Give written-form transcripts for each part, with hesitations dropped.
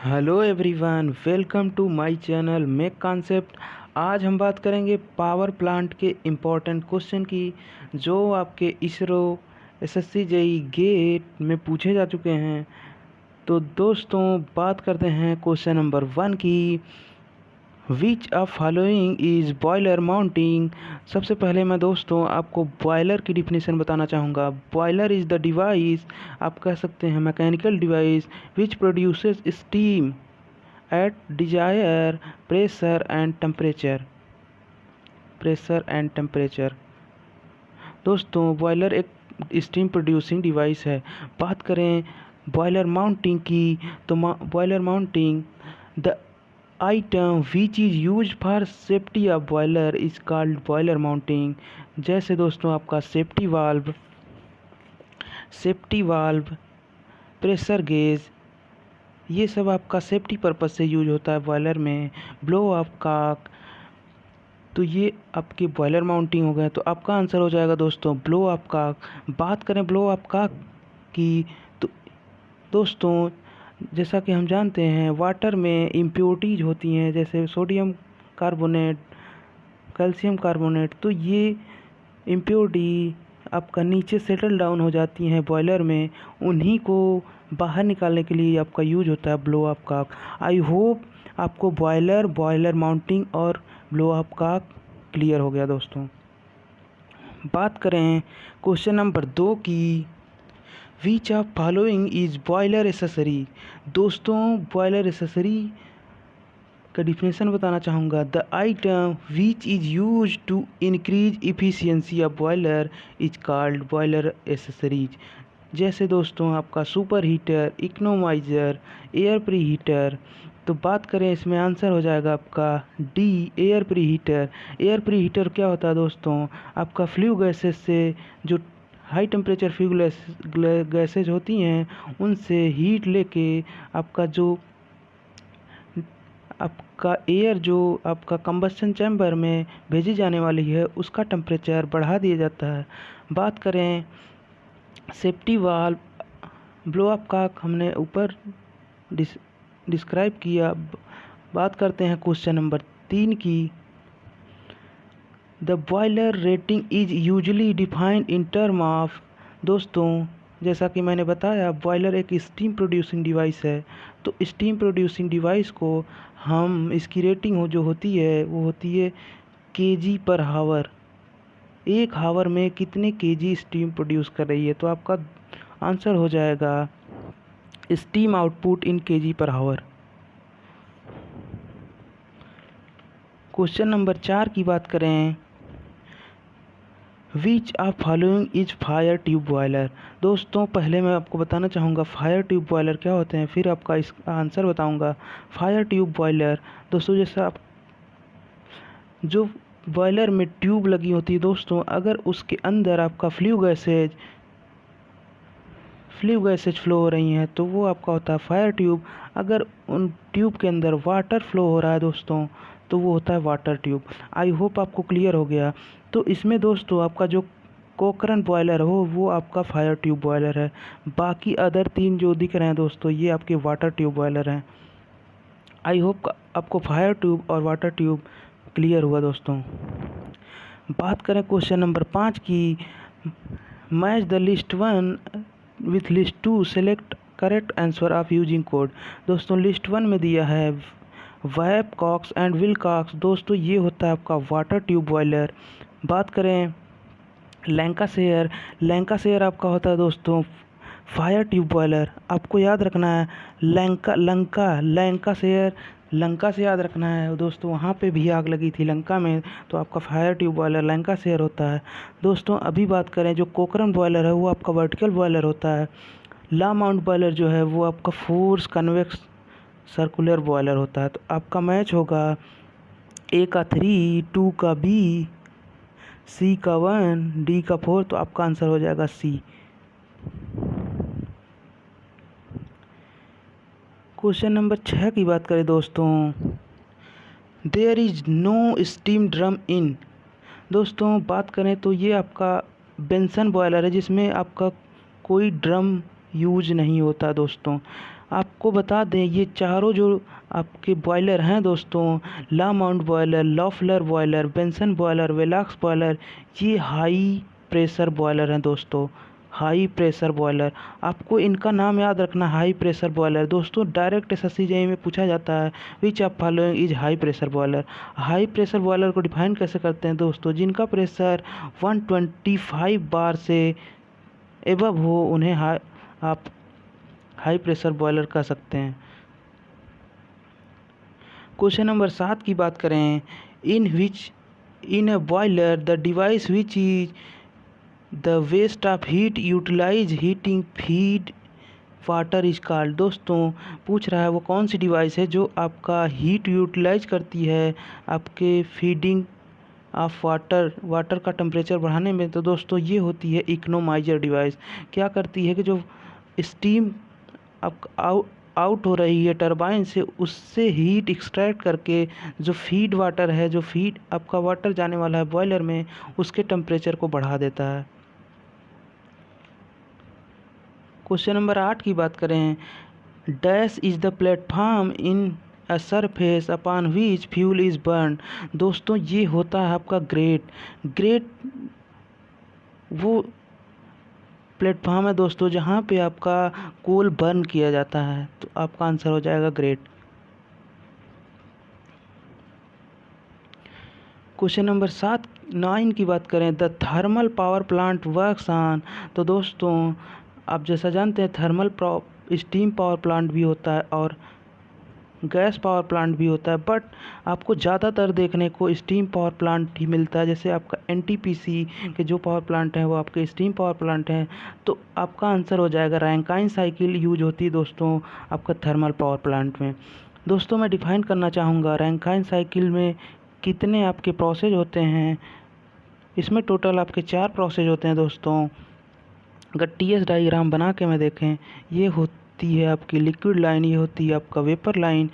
Hello everyone, welcome to my channel make concept. आज हम बात करेंगे पावर प्लांट के इम्पोर्टेंट क्वेश्चन की जो आपके इसरो एसएससी जेई गेट में पूछे जा चुके हैं। तो दोस्तों बात करते हैं क्वेश्चन नंबर 1 की। Which of following is boiler mounting. सबसे पहले मैं दोस्तों आपको बॉयलर की डिफिनीशन बताना चाहूँगा। बॉयलर इज़ द डिवाइस, आप कह सकते हैं mechanical device, which produces steam at desired pressure and temperature। दोस्तों बॉयलर एक स्टीम प्रोड्यूसिंग डिवाइस है। बात करें बॉयलर माउंटिंग की तो boiler mounting, the item which is use for safety of boiler is called boiler mounting. जैसे दोस्तों आपका सेफ्टी वाल्व, प्रेशर गेज, ये सब आपका सेफ्टी पर्पज़ से यूज होता है बॉयलर में। ब्लो ऑफ कॉक, तो ये आपके बॉयलर माउंटिंग हो गए। तो आपका आंसर हो जाएगा दोस्तों ब्लो ऑफ कॉक। बात करें ब्लो ऑफ कॉक की तो दोस्तों जैसा कि हम जानते हैं वाटर में इम्प्योरिटीज होती हैं, जैसे सोडियम कार्बोनेट, कैल्शियम कार्बोनेट। तो ये इम्प्योरिटी आपका नीचे सेटल डाउन हो जाती हैं बॉयलर में, उन्हीं को बाहर निकालने के लिए आपका यूज होता है blow off cock. I hope आपको बॉयलर माउंटिंग और ब्लो ऑफ कॉक क्लियर हो गया दोस्तों। बात करें क्वेश्चन नंबर 2 की। Which of following is boiler accessory. दोस्तों बॉयलर एसेसरी का डिफिनेशन बताना चाहूँगा। The item which is use to increase efficiency of boiler is called boiler accessories. जैसे दोस्तों आपका super heater, economiser, air pre heater. तो बात करें इसमें आंसर हो जाएगा आपका D, air pre heater. Air pre heater क्या होता है दोस्तों, आपका फ्लू गैसेस से, जो हाई टेम्परेचर फ्लू गैसेज होती हैं उनसे हीट लेके आपका एयर जो आपका कंबस्शन चैम्बर में भेजी जाने वाली है उसका टेम्परेचर बढ़ा दिया जाता है। बात करें सेफ्टी वाल्व, ब्लो अप का हमने ऊपर डिस्क्राइब किया। बात करते हैं क्वेश्चन नंबर 3 की। The boiler rating is usually defined in term of. दोस्तों जैसा कि मैंने बताया बॉयलर एक स्टीम प्रोड्यूसिंग डिवाइस है। तो स्टीम प्रोड्यूसिंग डिवाइस को हम इसकी रेटिंग जो होती है वो होती है केजी पर हावर। एक हावर में कितने केजी स्टीम प्रोड्यूस कर रही है। तो आपका आंसर हो जाएगा स्टीम आउटपुट इन केजी पर हावर। क्वेश्चन नंबर 4 की बात करें। विच of following is fire tube boiler. दोस्तों पहले मैं आपको बताना चाहूँगा फायर ट्यूब बॉयलर क्या होते हैं, फिर आपका इसका आंसर बताऊँगा। फायर ट्यूब बॉयलर दोस्तों जैसा आप जो बॉयलर में ट्यूब लगी होती है दोस्तों, अगर उसके अंदर आपका फ्लू गैसेज फ्लो हो रही हैं तो वो आपका होता है फायर ट्यूब। अगर उन ट्यूब के अंदर वाटर फ्लो हो रहा है दोस्तों तो वो होता है वाटर ट्यूब। आई होप आपको क्लियर हो गया। तो इसमें दोस्तों आपका जो कोकरन बॉयलर हो वो आपका फायर ट्यूब बॉयलर है। बाकी अदर 3 जो दिख रहे हैं दोस्तों ये आपके वाटर ट्यूब बॉयलर हैं। आई होप आपको फायर ट्यूब और वाटर ट्यूब क्लियर हुआ दोस्तों। बात करें क्वेश्चन नंबर 5 की। Match the list 1 with list 2, select correct answer of using code. दोस्तों लिस्ट 1 में दिया है वैप कॉक्स एंड विलकॉक्स। दोस्तों ये होता है आपका वाटर ट्यूब बॉयलर। बात करें लैंकाशेयर आपका होता है दोस्तों फायर ट्यूब बॉयलर। आपको याद रखना है लंका से याद रखना है दोस्तों, वहाँ पे भी आग लगी थी लंका में। तो आपका फायर ट्यूब बॉयलर लैंकाशेयर होता है दोस्तों। अभी बात करें जो कोकरन बॉयलर है वो आपका वर्टिकल बॉयलर होता है। ला माउंट बॉयलर जो है वो आपका फोर्स कन्वेक्स सर्कुलर बॉयलर होता है। तो आपका मैच होगा ए का 3, 2 का बी, सी का 1, डी का 4। तो आपका आंसर हो जाएगा सी। क्वेश्चन नंबर 6 की बात करें दोस्तों। There is no steam drum in. दोस्तों बात करें तो ये आपका बेंसन बॉयलर है जिसमें आपका कोई ड्रम यूज नहीं होता दोस्तों। आप आपको बता दें ये चारों जो आपके बॉयलर हैं दोस्तों, La Mont boiler, Loeffler boiler, Benson boiler, Velox boiler, ये हाई प्रेशर बॉयलर हैं दोस्तों। हाई प्रेशर बॉयलर, आपको इनका नाम याद रखना, हाई प्रेशर बॉयलर। दोस्तों डायरेक्ट एसएससी जेईई में पूछा जाता है विच of following is high pressure boiler. High pressure boiler को डिफाइन कैसे करते हैं दोस्तों, जिनका प्रेशर 125 बार से एबव हो उन्हें आप हाई प्रेशर बॉयलर कह सकते हैं। क्वेश्चन नंबर 7 की बात करें, in a boiler the device which is the waste of heat utilize heating feed water is called. दोस्तों पूछ रहा है वो कौन सी डिवाइस है जो आपका हीट यूटिलाइज करती है आपके फीडिंग ऑफ वाटर का टेम्परेचर बढ़ाने में। तो दोस्तों ये होती है इकोनोमाइजर डिवाइस। क्या करती है कि जो स्टीम आउट हो रही है टरबाइन से, उससे हीट एक्सट्रैक्ट करके जो फीड वाटर है, जो फीड आपका वाटर जाने वाला है बॉयलर में, उसके टेम्परेचर को बढ़ा देता है। क्वेश्चन नंबर 8 की बात करें, dash is the platform in a surface upon which fuel is burn. दोस्तों ये होता है आपका ग्रेट वो प्लेटफॉर्म है दोस्तों जहाँ पे आपका कोल बर्न किया जाता है। तो आपका आंसर हो जाएगा ग्रेट। क्वेश्चन नंबर 9 की बात करें, the thermal power plant works on. तो दोस्तों आप जैसा जानते हैं थर्मल स्टीम पावर प्लांट भी होता है और गैस पावर प्लांट भी होता है, बट आपको ज़्यादातर देखने को स्टीम पावर प्लांट ही मिलता है। जैसे आपका एनटीपीसी के जो पावर प्लांट हैं वो आपके स्टीम पावर प्लांट हैं। तो आपका आंसर हो जाएगा रैंकाइन साइकिल यूज होती है दोस्तों आपका थर्मल पावर प्लांट में। दोस्तों मैं डिफाइन करना चाहूँगा रैंकाइन साइकिल में कितने आपके प्रोसेस होते हैं। इसमें टोटल आपके 4 प्रोसेस होते हैं दोस्तों। अगर टीएस डायग्राम बना के मैं देखें, ये होती है आपकी लिक्विड लाइन, ये होती है आपका वेपर लाइन,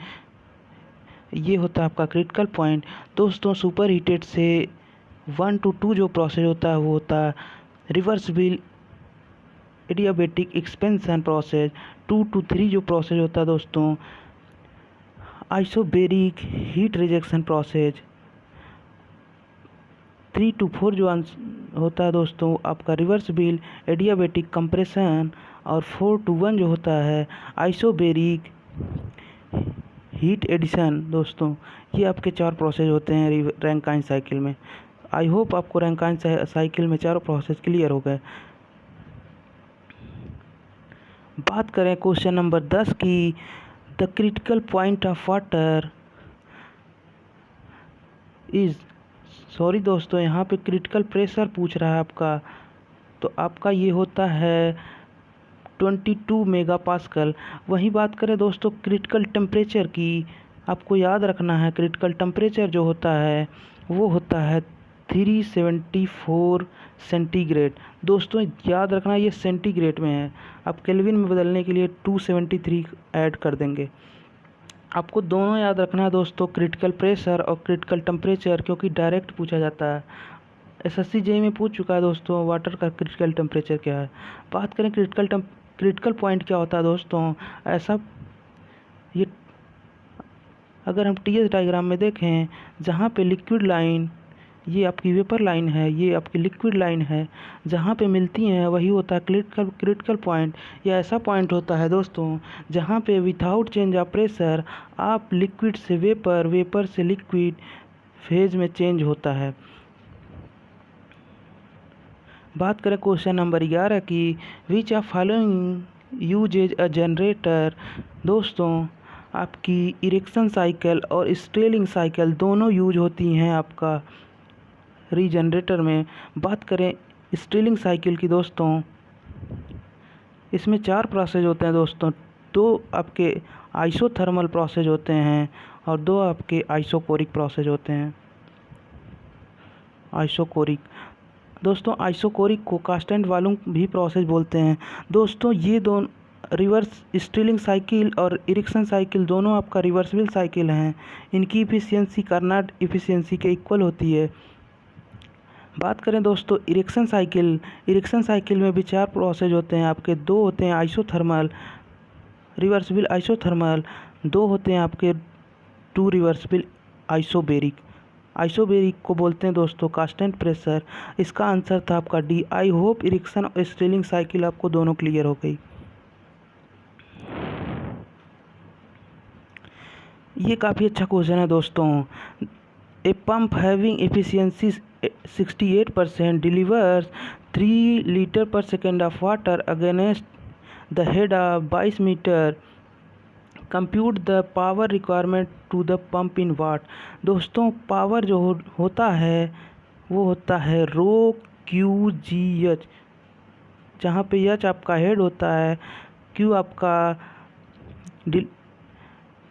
ये होता है आपका क्रिटिकल पॉइंट। दोस्तों सुपर हीटेड से 1 to 2 जो प्रोसेस होता है वो होता है reversible adiabatic expansion process. 2 to 3 जो प्रोसेस होता है दोस्तों isobaric heat rejection process. 3 to 4 जो होता है दोस्तों आपका रिवर्सिबल एडियाबेटिक कंप्रेशन। और 4 to 1 जो होता है आइसोबेरिक हीट एडिशन। दोस्तों ये आपके 4 प्रोसेस होते हैं रैंकाइन साइकिल में। आई होप आपको रैंकाइन साइकिल में 4 प्रोसेस क्लियर हो गए। बात करें क्वेश्चन नंबर 10 की, the critical point of water is, sorry दोस्तों यहाँ पे क्रिटिकल प्रेशर पूछ रहा है आपका, तो आपका ये होता है 22 मेगा पास्कल। वहीं बात करें दोस्तों क्रिटिकल टेम्परेचर की, आपको याद रखना है क्रिटिकल टेम्परेचर जो होता है वो होता है 374 सेंटीग्रेड। दोस्तों याद रखना ये सेंटीग्रेड में है, आप केल्विन में बदलने के लिए 273 ऐड कर देंगे। आपको दोनों याद रखना है दोस्तों, क्रिटिकल प्रेशर और क्रिटिकल टेम्परेचर, क्योंकि डायरेक्ट पूछा जाता है। एसएससी जेईई में पूछ चुका है दोस्तों वाटर का क्रिटिकल टेम्परेचर क्या है। बात करें क्रिटिकल पॉइंट क्या होता है दोस्तों, ऐसा ये अगर हम टीएस डायग्राम में देखें, जहाँ पे लिक्विड लाइन ये आपकी वेपर लाइन है, ये आपकी लिक्विड लाइन है, जहाँ पे मिलती हैं वही होता है क्रिटिकल पॉइंट। यह ऐसा पॉइंट होता है दोस्तों जहाँ पे विथआउट चेंज ऑफ प्रेशर आप लिक्विड से वेपर, वेपर से लिक्विड फेज में चेंज होता है। बात करें क्वेश्चन नंबर 11 की, which of following usage a generator. दोस्तों आपकी इरेक्शन साइकिल और स्टेलिंग साइकिल दोनों यूज होती हैं आपका रीजनरेटर में। बात करें स्टेलिंग साइकिल की दोस्तों, इसमें 4 प्रोसेस होते हैं दोस्तों। 2 आपके आइसोथर्मल प्रोसेस होते हैं और 2 आपके आइसोकोरिक प्रोसेस होते हैं। आइसोकोरिक दोस्तों, आइसोकोरिक को कास्ट एंड वॉल्यूम भी प्रोसेस बोलते हैं। दोस्तों ये दोनों रिवर्स स्टेलिंग साइकिल और इरेक्शन साइकिल दोनों आपका रिवर्सिबल साइकिल हैं। इनकी इफिशियंसी कार्नोट इफिशियंसी के इक्वल होती है। बात करें दोस्तों इरेक्शन साइकिल में भी 4 प्रोसेस होते हैं आपके। 2 होते हैं आइसोथर्मल रिवर्सिबल आइसोथर्मल, 2 होते हैं आपके 2 रिवर्सिबल आइसोबेरिक। आइसोबेरिक को बोलते हैं दोस्तों कांस्टेंट प्रेशर। इसका आंसर था आपका डी। आई होप इरिक्सन और स्टिलिंग साइकिल आपको दोनों क्लियर हो गई। ये काफ़ी अच्छा क्वेश्चन है दोस्तों। A pump having efficiency 68% delivers 3 litre per second of water against the head of 22 metre. Compute the power requirement to the pump in watt. दोस्तों पावर जो होता है वो होता है रो क्यू जी एच, जहाँ पे एच आपका हेड होता है, क्यू आपका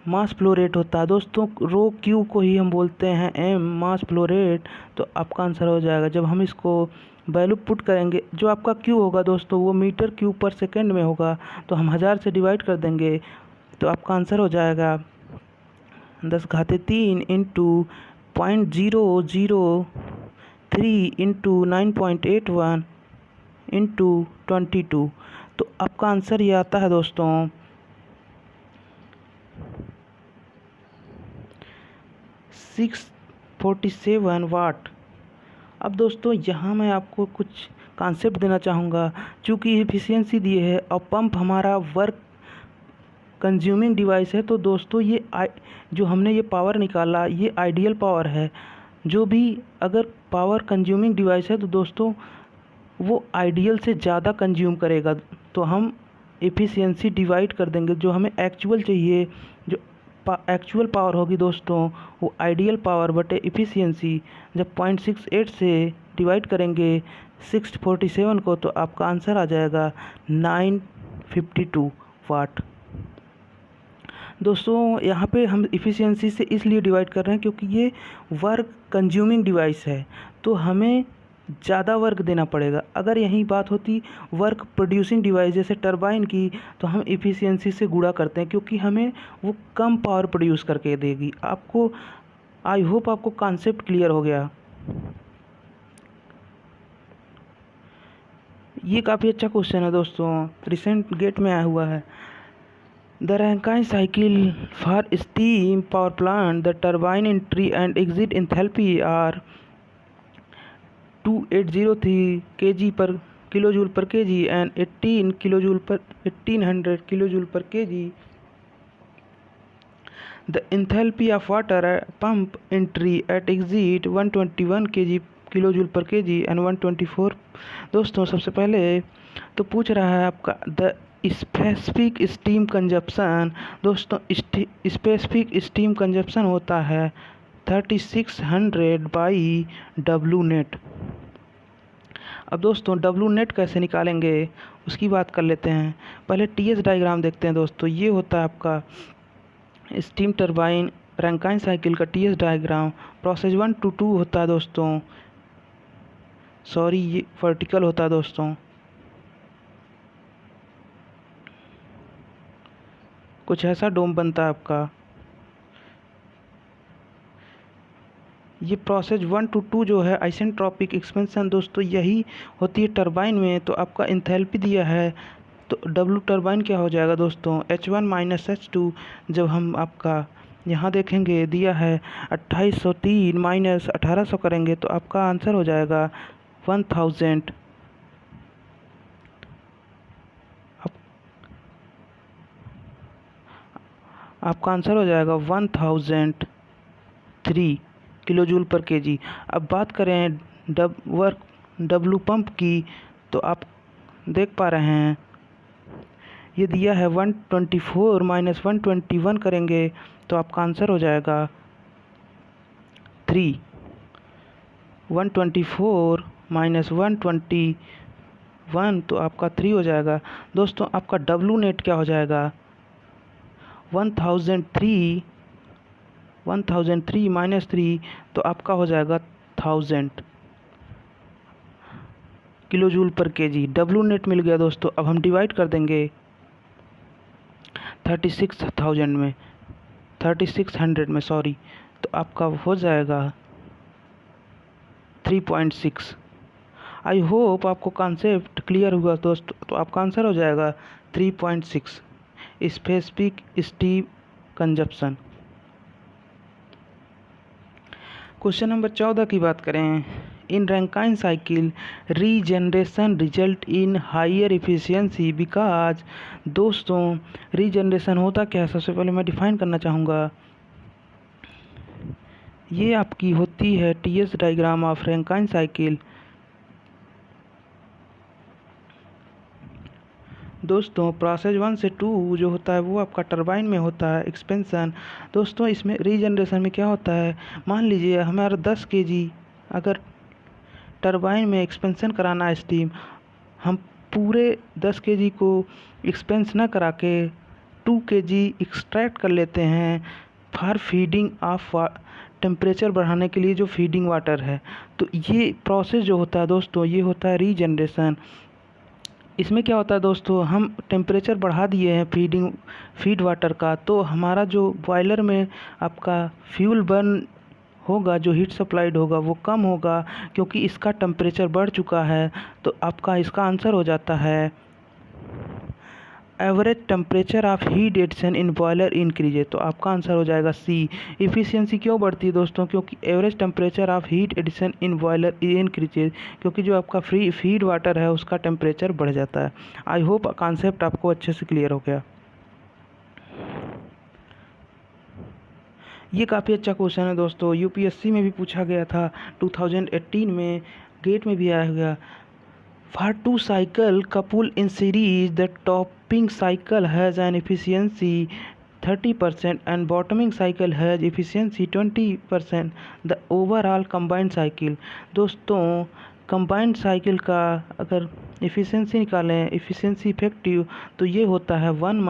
मास फ्लो रेट होता है। दोस्तों रो क्यू को ही हम बोलते हैं एम मास फ्लो रेट। तो आपका आंसर हो जाएगा, जब हम इसको वैल्यू पुट करेंगे, जो आपका क्यू होगा दोस्तों वो मीटर क्यूब पर सेकेंड में होगा, तो हम 1000 से डिवाइड कर देंगे, तो आपका आंसर हो जाएगा 10⁻³ इंटू 0.003 इंटू 9.81 इंटू 22। तो आपका आंसर ये आता है दोस्तों 647 वाट। अब दोस्तों यहाँ मैं आपको कुछ कॉन्सेप्ट देना चाहूँगा। चूँकि एफिशिएंसी दी है और पंप हमारा वर्क कंज्यूमिंग डिवाइस है, तो दोस्तों ये जो हमने ये पावर निकाला ये आइडियल पावर है। जो भी अगर पावर कंज्यूमिंग डिवाइस है तो दोस्तों वो आइडियल से ज़्यादा कंज्यूम करेगा, तो हम एफिशिएंसी डिवाइड कर देंगे। जो हमें एक्चुअल चाहिए, जो एक्चुअल पावर होगी दोस्तों वो आइडियल पावर बटे एफिशिएंसी, जब 0.68 से डिवाइड करेंगे 647 को, तो आपका आंसर आ जाएगा 952 वाट। दोस्तों यहाँ पे हम इफ़िशियंसी से इसलिए डिवाइड कर रहे हैं क्योंकि ये वर्क कंज्यूमिंग डिवाइस है, तो हमें ज़्यादा वर्क देना पड़ेगा। अगर यही बात होती वर्क प्रोड्यूसिंग डिवाइस जैसे टरबाइन की, तो हम इफ़िशियंसी से गुणा करते हैं क्योंकि हमें वो कम पावर प्रोड्यूस करके देगी। आपको आई होप आपको कॉन्सेप्ट क्लियर हो गया। ये काफ़ी अच्छा क्वेश्चन है दोस्तों, रिसेंट गेट में आया हुआ है। The Rankine cycle for steam power plant, the turbine entry and exit enthalpy are 2803 kg per kilojoule per kg and 1800 kilojoule per kg. The enthalpy of water at pump entry at exit 121 kg kilojoule per kg and 124। दोस्तों सबसे पहले तो पूछ रहा है आपका the specific steam consumption. दोस्तों specific steam consumption होता है 3600 बाई डब्लू नेट। अब दोस्तों डब्लू नेट कैसे निकालेंगे उसकी बात कर लेते हैं। पहले टीएस डायग्राम देखते हैं दोस्तों। ये होता है आपका स्टीम टरबाइन रैंकाइन साइकिल का टीएस डायग्राम। प्रोसेस 1 to 2 होता है दोस्तों, सॉरी ये वर्टिकल होता है दोस्तों। कुछ ऐसा डोम बनता है आपका। ये प्रोसेस 1 to 2 जो है आइसेंट्रोपिक एक्सपेंशन दोस्तों, यही होती है टरबाइन में। तो आपका इंथैल्पी दिया है, तो डब्लू टरबाइन क्या हो जाएगा दोस्तों H1 माइनस H2। जब हम आपका यहाँ देखेंगे दिया है 2803 माइनस 1800 करेंगे, तो आपका आंसर हो जाएगा 1000। आपका आंसर हो जाएगा 1003 किलोजूल पर केजी। अब बात करें डब्लू पंप की, तो आप देख पा रहे हैं ये दिया है 124 माइनस 121 करेंगे, तो आपका आंसर हो जाएगा 3। 124 माइनस 121 तो आपका 3 हो जाएगा। दोस्तों आपका डब्लू नेट क्या हो जाएगा 1003 माइनस 3, तो आपका हो जाएगा 1000 किलोजूल पर केजी। डब्लू नेट मिल गया दोस्तों। अब हम डिवाइड कर देंगे 3600 में सॉरी, तो आपका हो जाएगा 3.6। आई होप आपको कॉन्सेप्ट क्लियर हुआ दोस्तों। तो आपका आंसर हो जाएगा 3.6। Specific steam consumption. Question number 14 की बात करें, in Rankine cycle regeneration result in higher efficiency because. दोस्तों रीजनरेशन होता क्या है, सबसे पहले मैं डिफाइन करना चाहूँगा। ये आपकी होती है TS diagram of Rankine cycle. दोस्तों प्रोसेस 1 से 2 जो होता है वो आपका टरबाइन में होता है एक्सपेंशन। दोस्तों इसमें रीजनरेशन में क्या होता है, मान लीजिए हमारा 10 केजी अगर टरबाइन में एक्सपेंशन कराना है स्टीम, हम पूरे 10 केजी को एक्सपेंस ना करा के 2 केजी एक्सट्रैक्ट कर लेते हैं फॉर फीडिंग ऑफ टेम्परेचर बढ़ाने के लिए जो फीडिंग वाटर है। तो ये प्रोसेस जो होता है दोस्तों ये होता है रीजनरेशन। इसमें क्या होता है दोस्तों, हम टेम्परेचर बढ़ा दिए हैं फीड वाटर का, तो हमारा जो बॉयलर में आपका फ्यूल बर्न होगा, जो हीट सप्लाइड होगा वो कम होगा क्योंकि इसका टेम्परेचर बढ़ चुका है। तो आपका इसका आंसर हो जाता है average temperature of heat addition in boiler increases. तो आपका आंसर हो जाएगा सी। इफ़िशियंसी क्यों बढ़ती है दोस्तों, क्योंकि average temperature of heat addition in boiler increases, क्योंकि जो आपका फीड वाटर है उसका टेम्परेचर बढ़ जाता है। आई होप कॉन्सेप्ट आपको अच्छे से क्लियर हो गया। ये काफ़ी अच्छा क्वेश्चन है दोस्तों, यूपीएससी में भी पूछा गया था 2018 में, गेट में भी आया गया। For two cycle coupled in series, the topping cycle has an efficiency 30% and bottoming cycle has efficiency 20%. The overall combined cycle। दोस्तों combined cycle का अगर efficiency निकालें, efficiency effective, तो ये होता है 1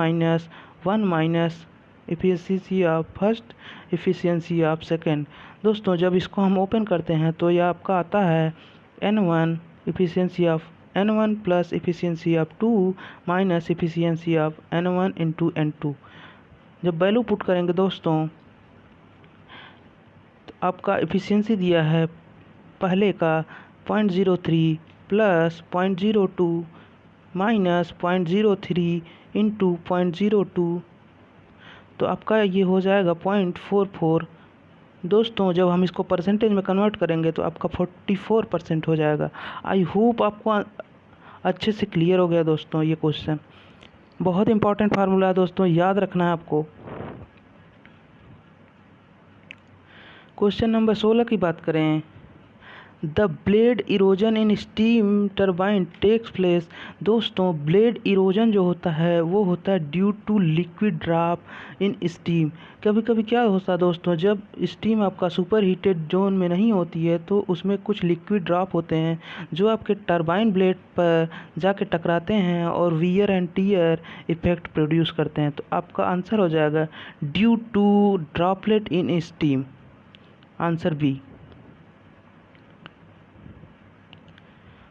minus efficiency of first, efficiency of second. दोस्तों जब इसको हम ओपन करते हैं तो यह आपका आता है N1 efficiency of N1 plus efficiency of 2 minus efficiency of N1 into N2। जब वैल्यू पुट करेंगे दोस्तों तो आपका efficiency दिया है पहले का 0.03 प्लस 0.02 माइनस 0.03 इंटू 0.02, तो आपका ये हो जाएगा 0.44। दोस्तों जब हम इसको परसेंटेज में कन्वर्ट करेंगे तो आपका 44% हो जाएगा। आई होप आपको अच्छे से क्लियर हो गया दोस्तों। ये क्वेश्चन बहुत इंपॉर्टेंट फार्मूला है दोस्तों, याद रखना है आपको। क्वेश्चन नंबर 16 की बात करें, the blade erosion in steam turbine takes place. दोस्तों ब्लेड इरोजन जो होता है वो होता है due to liquid drop in steam. कभी कभी क्या होता है दोस्तों, जब स्टीम आपका सुपर हीटेड जोन में नहीं होती है तो उसमें कुछ लिक्विड ड्रॉप होते हैं जो आपके टरबाइन ब्लेड पर जाके टकराते हैं और wear and tear effect produce करते हैं। तो आपका आंसर हो जाएगा due to droplet in steam, answer B.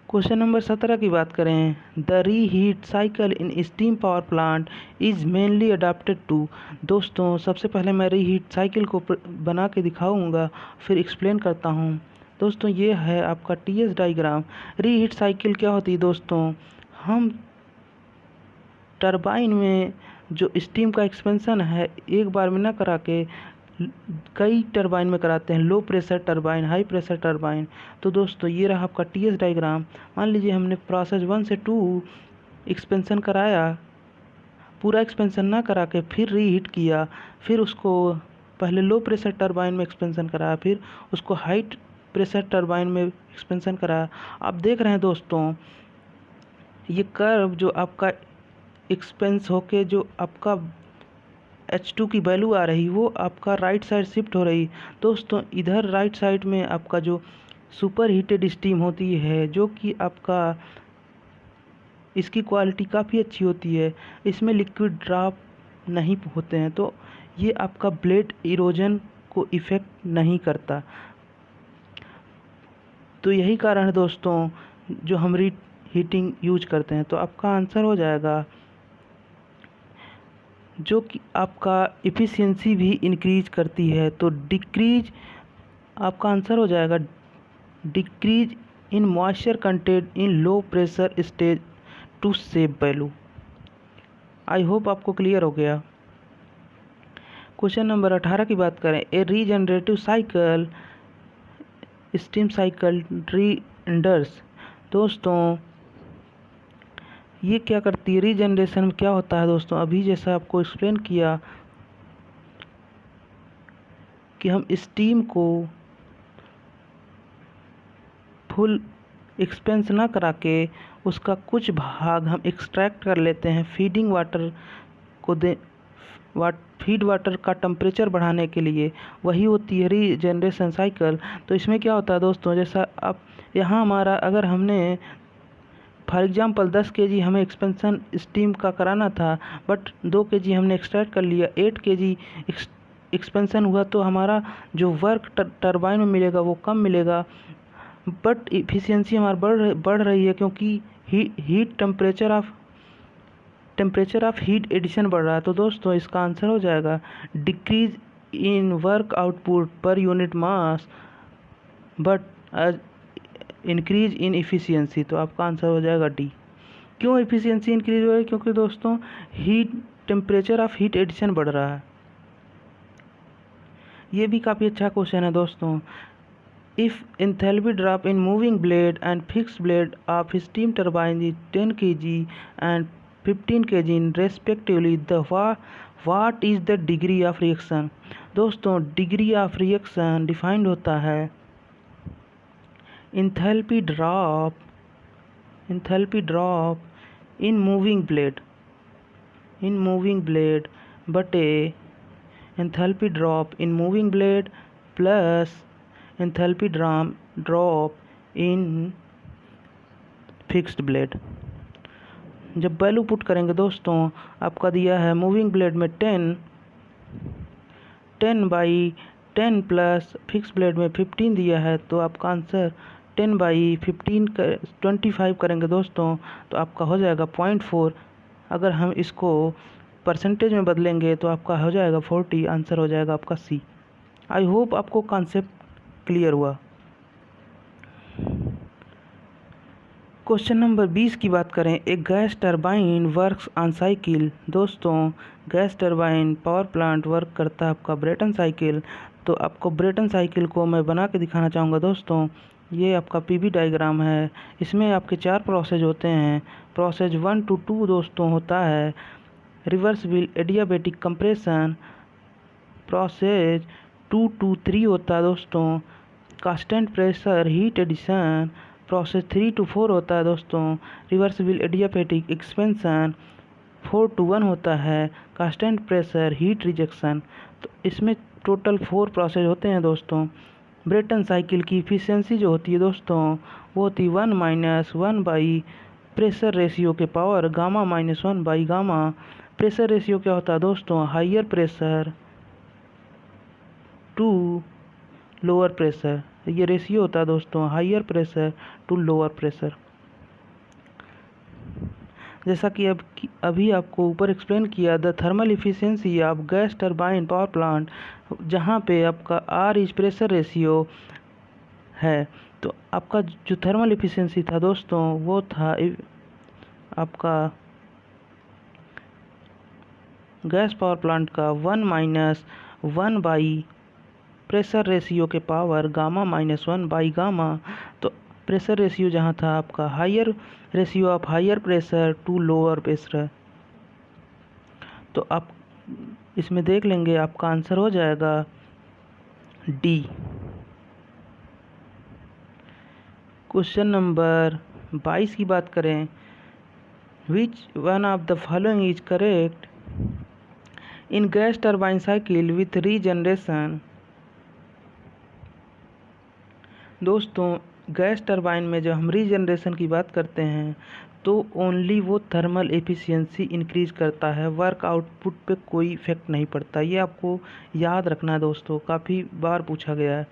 Question number 17 की बात करें, the reheat cycle in steam power plant is mainly adapted to. दोस्तों सबसे पहले मैं रीहीट साइकिल को बना के दिखाऊंगा, फिर एक्सप्लेन करता हूं। दोस्तों ये है आपका टीएस डायग्राम। रीहीट साइकिल क्या होती है दोस्तों, हम टरबाइन में जो स्टीम का एक्सपेंशन है एक बार में ना करा के कई टरबाइन में कराते हैं, low pressure turbine, high pressure turbine. तो दोस्तों ये रहा आपका टीएस डायग्राम। मान लीजिए हमने प्रोसेस 1 से 2 एक्सपेंशन कराया, पूरा एक्सपेंशन ना करा के फिर रीहीट किया, फिर उसको पहले लो प्रेशर टरबाइन में एक्सपेंशन कराया, फिर उसको हाई प्रेशर टरबाइन में एक्सपेंशन कराया। आप देख रहे हैं दोस्तों ये कर्व जो आपका एक्सपेंस होके जो आपका H2 की वैल्यू आ रही वो आपका राइट साइड शिफ्ट हो रही। दोस्तों इधर राइट साइड में आपका जो सुपर हीटेड स्टीम होती है जो कि आपका इसकी क्वालिटी काफ़ी अच्छी होती है, इसमें लिक्विड ड्रॉप नहीं होते हैं, तो ये आपका ब्लेड इरोजन को इफ़ेक्ट नहीं करता। तो यही कारण है दोस्तों जो हम हीटिंग यूज करते हैं। तो आपका आंसर हो जाएगा जो कि आपका इफ़िशियंसी भी इंक्रीज करती है, तो डिक्रीज, आपका आंसर हो जाएगा decrease in moisture content in low pressure stage to save value. I hope आपको क्लियर हो गया। क्वेश्चन नंबर 18 की बात करें, a regenerative cycle steam cycle renders. दोस्तों ये क्या करती है, रीजनरेशन में क्या होता है दोस्तों, अभी जैसा आपको एक्सप्लेन किया कि हम स्टीम को फुल एक्सपेंस ना करा के उसका कुछ भाग हम एक्सट्रैक्ट कर लेते हैं फीडिंग वाटर को फीड वाटर का टेम्परेचर बढ़ाने के लिए, वही होती है रीजनरेशन साइकिल। तो इसमें क्या होता है दोस्तों, जैसा अब यहाँ हमारा अगर हमने फॉर एग्जांपल 10 केजी हमें एक्सपेंशन स्टीम का कराना था, बट 2 केजी हमने एक्सट्रैक्ट कर लिया, 8 केजी एक्सपेंशन हुआ, तो हमारा जो वर्क टरबाइन में मिलेगा वो कम मिलेगा, बट इफ़िशियंसी हमारी बढ़ रही है, क्योंकि heat temperature of heat addition बढ़ रहा है। तो दोस्तों इसका आंसर हो जाएगा decrease in work output per unit mass but increase in efficiency. तो आपका आंसर हो जाएगा डी। क्यों इफ़िशियंसी इंक्रीज हो रही है, क्योंकि दोस्तों टेम्परेचर ऑफ हीट एडिशन बढ़ रहा है। ये भी काफ़ी अच्छा क्वेश्चन है दोस्तों। If enthalpy drop in moving blade and fixed blade of steam turbine is 10 kg and 15 kg respectively, what is the degree of reaction? दोस्तों degree of reaction डिफाइंड होता है enthalpy drop in moving blade बटे enthalpy drop in moving blade plus enthalpy drop in fixed blade. जब value put करेंगे दोस्तों, आपका दिया है मूविंग ब्लेड में 10/10 प्लस फिक्स ब्लेड में 15 दिया है, तो आपका आंसर 10/15 25 करेंगे दोस्तों, तो आपका हो जाएगा 0.4। अगर हम इसको परसेंटेज में बदलेंगे तो आपका हो जाएगा 40, आंसर हो जाएगा आपका सी। आई होप आपको कॉन्सेप्ट क्लियर हुआ। क्वेश्चन नंबर 20 की बात करें, एक gas turbine works on cycle. दोस्तों gas turbine power plant work करता है आपका ब्रेटन साइकिल। तो आपको ब्रेटन साइकिल को मैं बना के दिखाना चाहूँगा दोस्तों। ये आपका पीवी डायग्राम है, इसमें आपके 4 प्रोसेस होते हैं। प्रोसेस 1 to 2 दोस्तों होता है reversible adiabatic compression. Process 2 to 3 होता है दोस्तों constant pressure heat addition. Process 3 to 4 होता है दोस्तों रिवर्सिबल एडियाबैटिक एक्सपेंशन। 4 to 1 होता है कांस्टेंट प्रेशर हीट रिजेक्शन। तो इसमें टोटल 4 प्रोसेस होते हैं दोस्तों। ब्रेटन साइकिल की इफ़िशियंसी जो होती है दोस्तों वो होती है 1 - 1 प्रेशर रेशियो के power gamma -1 gamma. Pressure ratio क्या होता है दोस्तों, higher pressure to lower pressure. ये रेशियो होता है दोस्तों higher pressure to lower pressure. जैसा कि अभी आपको ऊपर एक्सप्लेन किया, the thermal efficiency of gas turbine power plant, जहाँ पे आपका आर इज प्रेशर रेशियो है, तो आपका जो थर्मल इफिशियंसी था दोस्तों वो था आपका गैस पावर प्लांट का 1 - 1 प्रेशर रेशियो के पावर गामा -1 गामा। तो प्रेशर रेशियो जहाँ था आपका higher ratio of higher pressure to lower pressure. तो आप इसमें देख लेंगे आपका आंसर हो जाएगा डी। क्वेश्चन नंबर 22 की बात करें, which one of the following is correct in gas turbine cycle with regeneration. दोस्तों गैस टरबाइन में जब हम रीजनरेशन की बात करते हैं तो ओनली वो थर्मल एफिशिएंसी इंक्रीज करता है, वर्क आउटपुट पे कोई इफेक्ट नहीं पड़ता। ये आपको याद रखना है दोस्तों, काफ़ी बार पूछा गया है।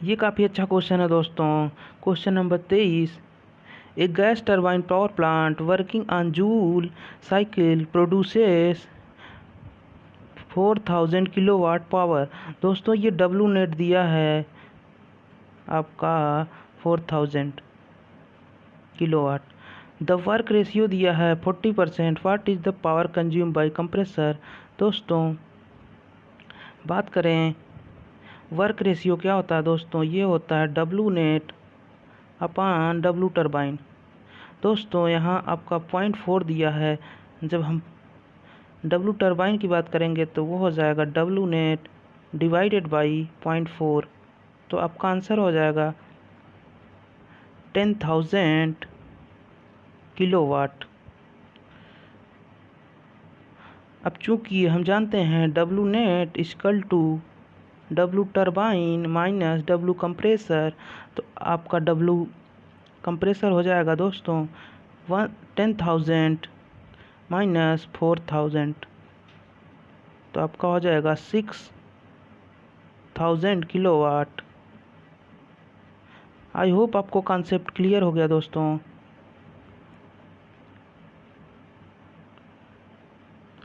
ये काफ़ी अच्छा क्वेश्चन है दोस्तों। क्वेश्चन नंबर 23, एक gas turbine power plant working on joule cycle produces 4000 kilowatt power. दोस्तों ये डब्ल्यू नेट दिया है आपका 4000 किलोवाट। द वर्क रेशियो दिया है 40%। What is the power consume by compressor. दोस्तों बात करें वर्क रेशियो क्या होता है दोस्तों, ये होता है डब्लू नेट अपान डब्लू टरबाइन। दोस्तों यहाँ आपका 0.4 दिया है। जब हम डब्लू टरबाइन की बात करेंगे तो वो हो जाएगा डब्लू नेट डिवाइडेड बाई 0.4, तो आपका आंसर हो जाएगा 10,000 किलोवाट। अब चूँकि हम जानते हैं W net equal to W turbine minus W compressor, तो आपका डब्लू कंप्रेसर हो जाएगा दोस्तों 10,000 माइनस 4,000, तो आपका हो जाएगा 6,000 किलोवाट। आई होप आपको कॉन्सेप्ट क्लियर हो गया दोस्तों।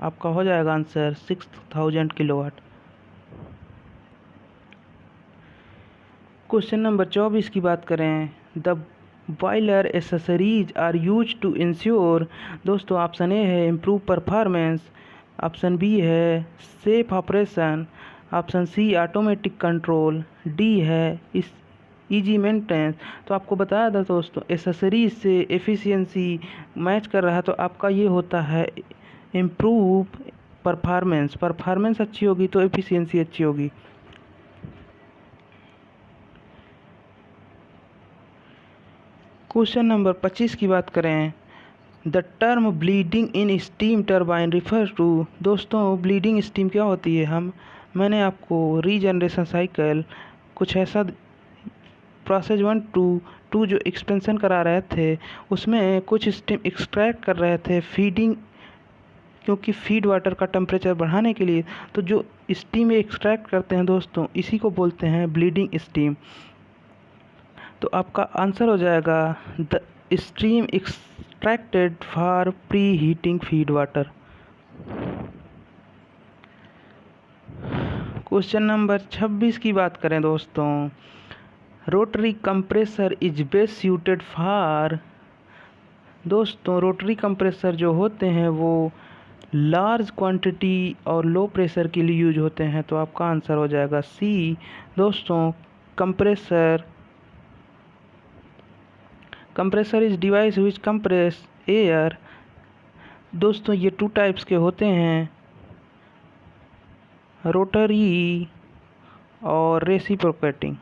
आपका हो जाएगा आंसर 6,000 किलोवाट। क्वेश्चन नंबर 24 की बात करें, the boiler accessories are use to ensure. दोस्तों ऑप्शन ए है इम्प्रूव परफॉर्मेंस, ऑप्शन बी है safe operation, option C automatic control, D है इस ईजी मेंटेनेंस। तो आपको बताया था दोस्तों एसेसरीज से एफिशिएंसी मैच कर रहा है, तो आपका ये होता है इम्प्रूव परफॉर्मेंस। परफॉर्मेंस अच्छी होगी तो एफिशिएंसी अच्छी होगी। क्वेश्चन नंबर 25 की बात करें, the term bleeding in steam turbine refer to. दोस्तों ब्लीडिंग स्टीम क्या होती है, मैंने आपको रीजनरेशन साइकिल कुछ ऐसा प्रोसेस 1 to 2 जो एक्सपेंशन करा रहे थे, उसमें कुछ स्टीम एक्सट्रैक्ट कर रहे थे फीडिंग, क्योंकि फीड वाटर का टेम्परेचर बढ़ाने के लिए। तो जो स्टीम एक्सट्रैक्ट करते हैं दोस्तों इसी को बोलते हैं ब्लीडिंग स्टीम। तो आपका आंसर हो जाएगा the steam extracted for pre heating feed water. Question number 26 की बात करें दोस्तों, rotary compressor is best suited for. दोस्तों रोटरी कंप्रेसर जो होते हैं वो लार्ज क्वांटिटी और लो प्रेशर के लिए यूज होते हैं, तो आपका आंसर हो जाएगा सी। दोस्तों compressor is device which compress air. दोस्तों ये 2 टाइप्स के होते हैं, रोटरी और रेसिप्रोकेटिंग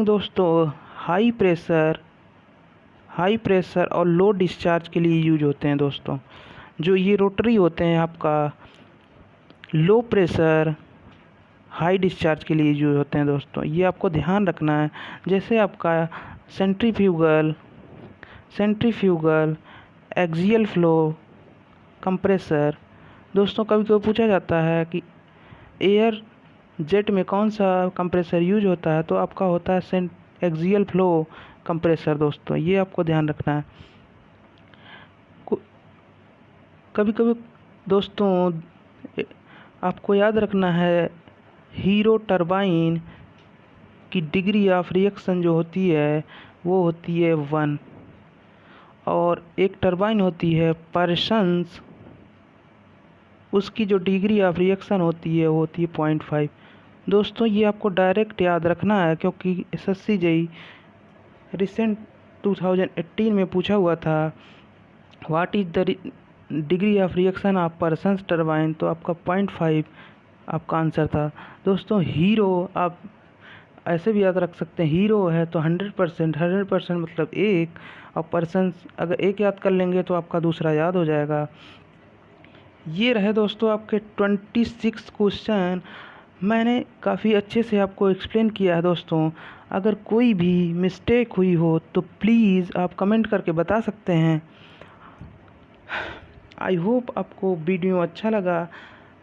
दोस्तों हाई प्रेशर और लो डिस्चार्ज के लिए यूज होते हैं दोस्तों। जो ये रोटरी होते हैं आपका लो प्रेशर हाई डिस्चार्ज के लिए यूज होते हैं दोस्तों, ये आपको ध्यान रखना है। जैसे आपका सेंट्रीफ्यूगल एक्सियल फ्लो कंप्रेसर। दोस्तों कभी कभी पूछा जाता है कि एयर जेट में कौन सा कंप्रेसर यूज होता है, तो आपका होता है एक्सियल फ्लो कंप्रेसर। दोस्तों ये आपको ध्यान रखना है। कभी कभी दोस्तों आपको याद रखना है हीरो टरबाइन की डिग्री ऑफ रिएक्शन जो होती है वो होती है 1, और एक टरबाइन होती है पार्सन्स, उसकी जो डिग्री ऑफ रिएक्शन होती है वो होती है 0.5। दोस्तों ये आपको डायरेक्ट याद रखना है, क्योंकि SSC JEE रिसेंट 2018 में पूछा हुआ था what is the degree of reaction of Parsons turbine, तो आपका 0.5 आपका आंसर था। दोस्तों हीरो आप ऐसे भी याद रख सकते हैं, हीरो है तो 100% मतलब एक, और पर्सन्स अगर एक याद कर लेंगे तो आपका दूसरा याद हो जाएगा। ये रहे दोस्तों आपके 26 क्वेश्चन। मैंने काफ़ी अच्छे से आपको एक्सप्लेन किया है दोस्तों। अगर कोई भी मिस्टेक हुई हो तो प्लीज़ आप कमेंट करके बता सकते हैं। आई होप आपको वीडियो अच्छा लगा।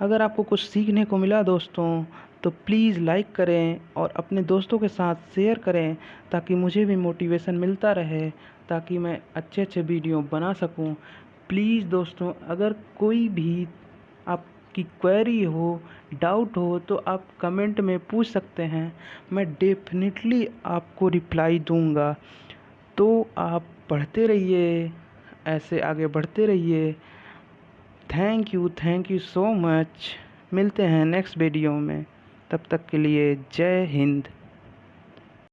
अगर आपको कुछ सीखने को मिला दोस्तों तो प्लीज़ लाइक करें और अपने दोस्तों के साथ शेयर करें, ताकि मुझे भी मोटिवेशन मिलता रहे, ताकि मैं अच्छे वीडियो बना सकूं। प्लीज़ दोस्तों अगर कोई भी आप आपकी क्वेरी हो, डाउट हो तो आप कमेंट में पूछ सकते हैं, मैं डेफिनेटली आपको रिप्लाई दूंगा। तो आप पढ़ते रहिए, ऐसे आगे बढ़ते रहिए। Thank you so much. मिलते हैं नेक्स्ट वीडियो में, तब तक के लिए जय हिंद।